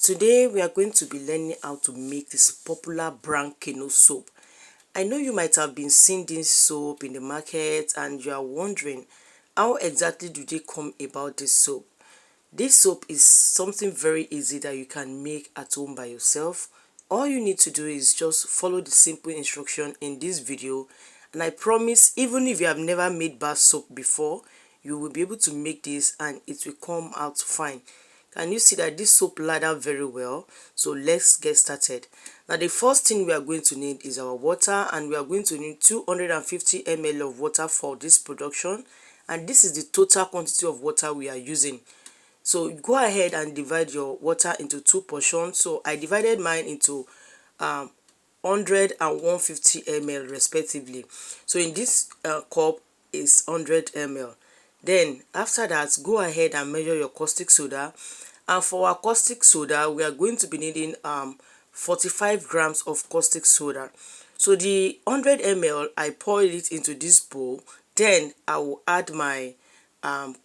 Today we are going to be learning how to make this popular brand Canoe soap. I know you might have been seeing this soap in the market and you are wondering how exactly do they come about this soap. This soap is something very easy that you can make at home by yourself. All you need to do is just follow the simple instruction in this video, and I promise even if you have never made bar soap before, you will be able to make this and it will come out fine. Can you see that this soap ladder very well? So let's get started. Now the first thing we are going to need is our water, and we are going to need 250 ml of water for this production, and this is the total quantity of water we are using. So go ahead and divide your water into two portions. So I divided mine into 100 and 150 ml respectively. So in this cup is 100 ml. Then after that, go ahead and measure your caustic soda, and for our caustic soda we are going to be needing 45 grams of caustic soda. So the 100 ml, I pour it into this bowl, then I will add my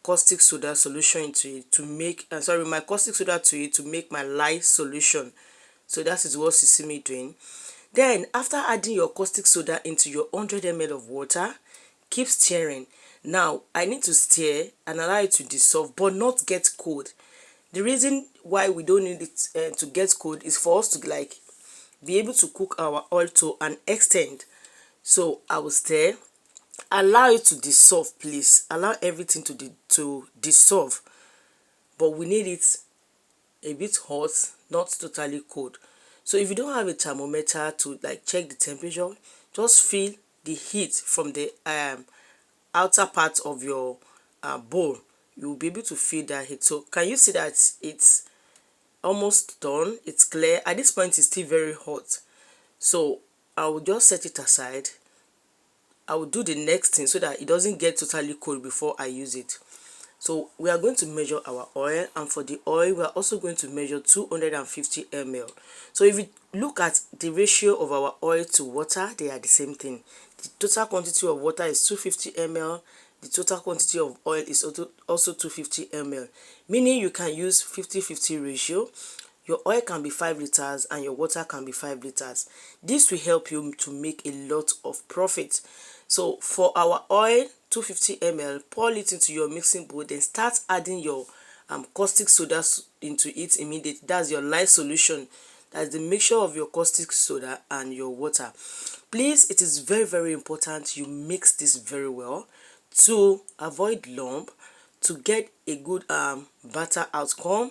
caustic soda solution into it to make my caustic soda to it to make my lye solution. So that is what you see me doing. Then after adding your caustic soda into your 100 ml of water, keep stirring. Now I need to stir and allow it to dissolve but not get cold. The reason why we don't need it to get cold is for us to be able to cook our oil to an extent. So I will stir, allow it to dissolve. Please allow everything to dissolve, but we need it a bit hot, not totally cold. So if you don't have a thermometer to check the temperature, just feel the heat from the outer part of your bowl. You will be able to feel that heat. So can you see that it's almost done? It's clear. At this point it's still very hot, so I will just set it aside. I will do the next thing so that it doesn't get totally cold before I use it. So we are going to measure our oil, and for the oil we are also going to measure 250 ml. So if you look at the ratio of our oil to water, they are the same thing. The total quantity of water is 250 ml. The total quantity of oil is also 250 ml, meaning you can use 50-50 ratio. Your oil can be 5 liters and your water can be 5 liters. This will help you to make a lot of profit. So for our oil, 250 ml, pour it into your mixing bowl, then start adding your caustic soda into it immediately. That's your lye solution. That's the mixture of your caustic soda and your water. Please, it is very important you mix this very well to avoid lump, to get a good batter outcome,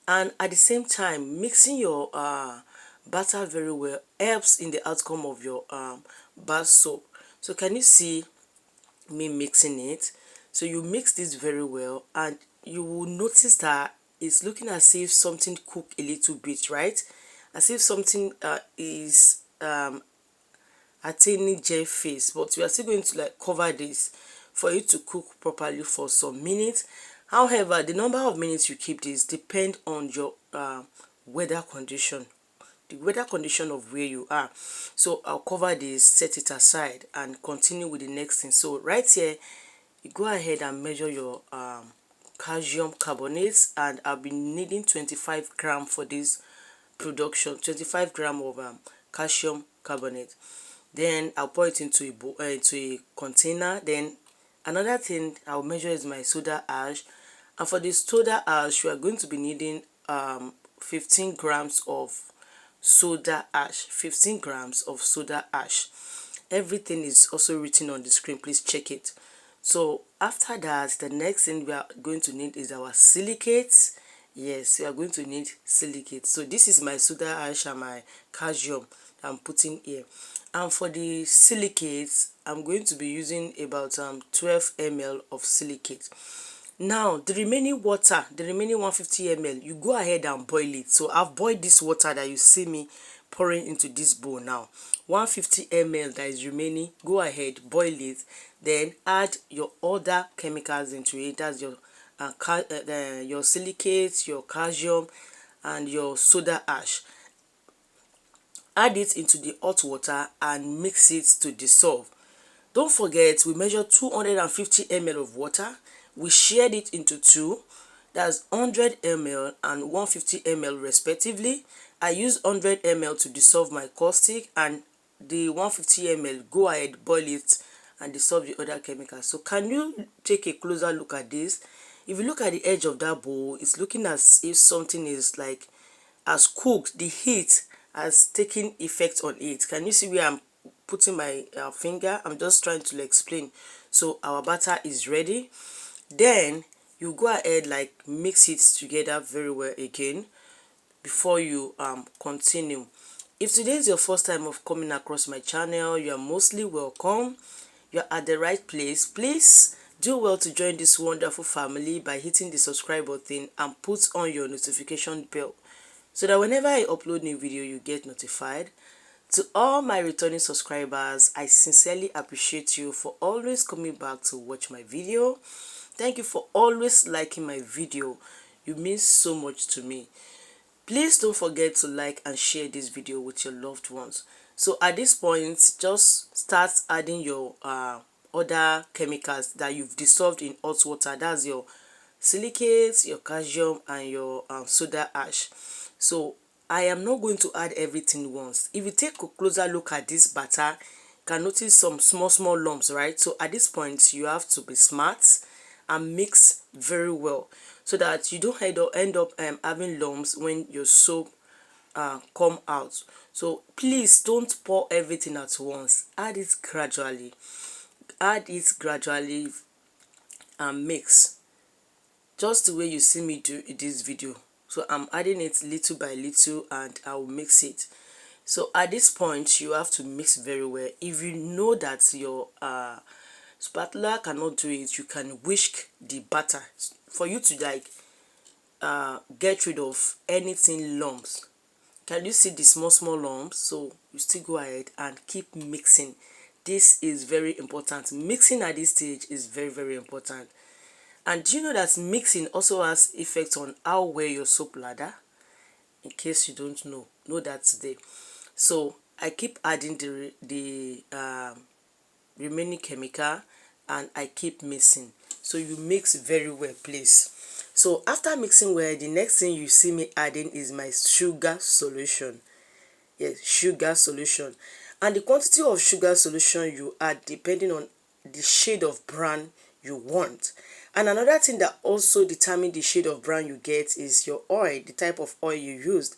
and at the same time mixing your batter very well helps in the outcome of your bar soap. So can you see me mixing it? So you mix this very well and you will notice that it's looking as if something cooked a little bit, right? As if something is attaining gel phase, but we are still going to cover this for it to cook properly for some minutes. However, the number of minutes you keep this depend on your weather condition, the weather condition of where you are. So I'll cover this, set it aside, and continue with the next thing. So right here, you go ahead and measure your calcium carbonate, and I'll be needing 25 gram for this production, 25 gram of calcium carbonate. Then I'll pour it into a container. Then another thing I'll measure is my soda ash, and for this soda ash we are going to be needing 15 grams of soda ash. 15 grams of soda ash. Everything is also written on the screen, please check it. So after that, the next thing we are going to need is our silicates. Yes, we are going to need silicate. So this is my soda ash and my calcium I'm putting here. And for the silicates, I'm going to be using about 12 ml of silicate. Now the remaining water, the remaining 150 ml, you go ahead and boil it. So I've boiled this water that you see me pouring into this bowl now. 150 ml that is remaining, go ahead, boil it, then add your other chemicals into it. That's your silicates, your calcium, and your soda ash. Add it into the hot water and mix it to dissolve. Don't forget, we measured 250 ml of water. We shared it into two. That's 100 ml and 150 ml respectively. I use 100 ml to dissolve my caustic, and the 150 ml, go ahead, boil it and dissolve the other chemicals. So can you take a closer look at this? If you look at the edge of that bowl, it's looking as if something is like as cooked. The heat has taken effect on it. Can you see where I'm putting my finger? I'm just trying to explain. So our batter is ready. Then you go ahead, like, mix it together very well again before you continue. If today is your first time of coming across my channel, you are mostly welcome. You're at the right place. Please do well to join this wonderful family by hitting the subscribe button and put on your notification bell so that whenever I upload new video, you get notified. To all my returning subscribers, I sincerely appreciate you for always coming back to watch my video. Thank you for always liking my video. You mean so much to me. Please don't forget to like and share this video with your loved ones. So at this point, just start adding your other chemicals that you've dissolved in hot water. That's your silicates, your calcium, and your soda ash. So I am not going to add everything once. If you take a closer look at this batter, you can notice some small lumps, right? So at this point, you have to be smart and mix very well so that you don't end up having lumps when your soap come out. So please don't pour everything at once. Add it gradually. And mix just the way you see me do in this video. So I'm adding it little by little and I will mix it. So at this point, you have to mix very well. If you know that your spatula cannot do it, you can whisk the batter for you to like get rid of anything lumps. Can you see the small lumps? So you still go ahead and keep mixing. This is very important. Mixing at this stage is very important. And do you know that mixing also has effect on how well your soap lather? In case you don't know that today. So I keep adding the remaining chemical and I keep mixing. So you mix very well, please. So after mixing well, the next thing you see me adding is my sugar solution. Yes, sugar solution. And the quantity of sugar solution you add depending on the shade of brown you want. And another thing that also determines the shade of brown you get is your oil, the type of oil you used.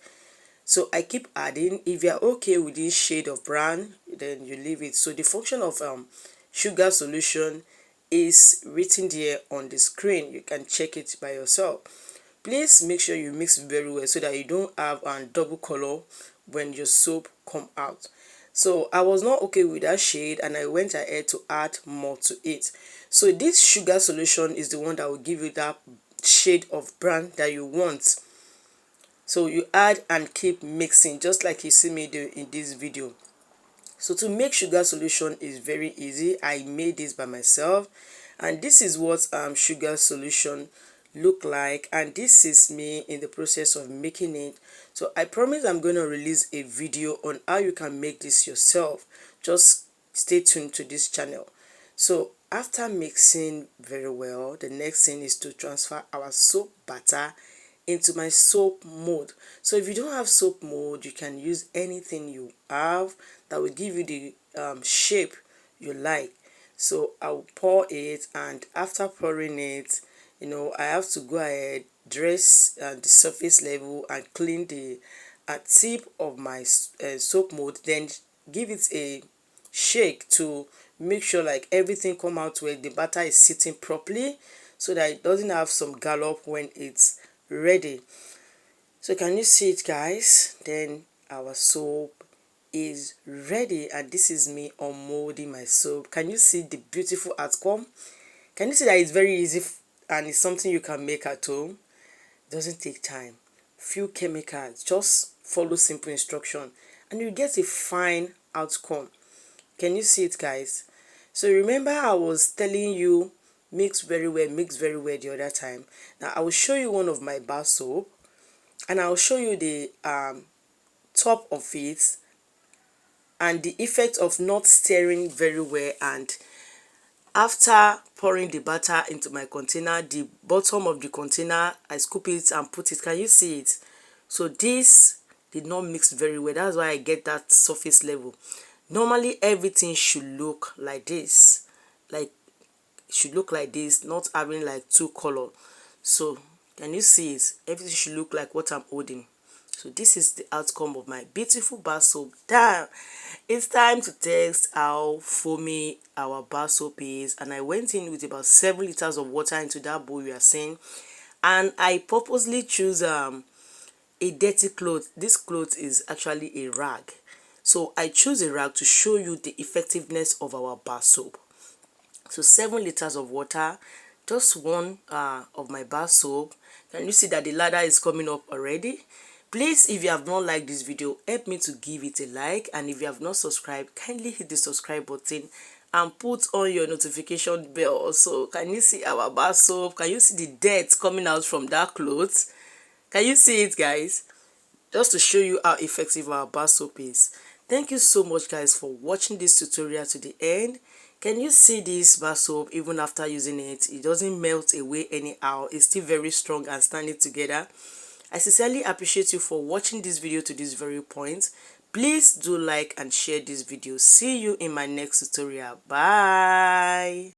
So I keep adding. If you're okay with this shade of brown, then you leave it. So the function of sugar solution is written there on the screen. You can check it by yourself. Please make sure you mix very well so that you don't have double color when your soap come out. So I was not okay with that shade and I went ahead to add more to it. So this sugar solution is the one that will give you that shade of brown that you want. So you add and keep mixing just like you see me do in this video. So to make sugar solution is very easy. I made this by myself and this is what sugar solution look like, and this is me in the process of making it. So I promise I'm going to release a video on how you can make this yourself. Just stay tuned to this channel. So after mixing very well, the next thing is to transfer our soap batter into my soap mold. So if you don't have soap mold, you can use anything you have that will give you the shape you like. So I'll pour it, and after pouring it, I have to go ahead, dress the surface level and clean the tip of my soap mold, then give it a shake to make sure like everything come out where the batter is sitting properly so that it doesn't have some gallop when it's ready. So can you see it, guys? Then our soap is ready, and this is me unmolding my soap. Can you see the beautiful outcome? Can you see that it's very easy and it's something you can make at home? It doesn't take time. Few chemicals, just follow simple instruction and you get a fine outcome. Can you see it, guys? So remember I was telling you mix very well the other time. Now I will show you one of my bar soap and I'll show you the top of it and the effect of not stirring very well, and after pouring the batter into my container. The bottom of the container, I scoop it and put it. Can you see it? So this did not mix very well. That's why I get that surface level. Normally everything should look like this, like should look like this, not having like two color. So can you see it? Everything should look like what I'm holding. So this is the outcome of my beautiful bar soap. Damn, it's time to test how foamy our bar soap is. And I went in with about 7 liters of water into that bowl you are seeing, and I purposely choose a dirty cloth. This cloth is actually a rag, so I choose a rag to show you the effectiveness of our bar soap. So 7 liters of water, just one of my bar soap. Can you see that the ladder is coming up already? Please, if you have not liked this video, help me to give it a like, and if you have not subscribed, kindly hit the subscribe button and put on your notification bell also. Can you see our bar soap? Can you see the dirt coming out from that clothes? Can you see it, guys? Just to show you how effective our bar soap is. Thank you so much, guys, for watching this tutorial to the end. Can you see this bar soap? Even after using it, it doesn't melt away anyhow. It's still very strong and standing together. I sincerely appreciate you for watching this video to this very point. Please do like and share this video. See you in my next tutorial. Bye.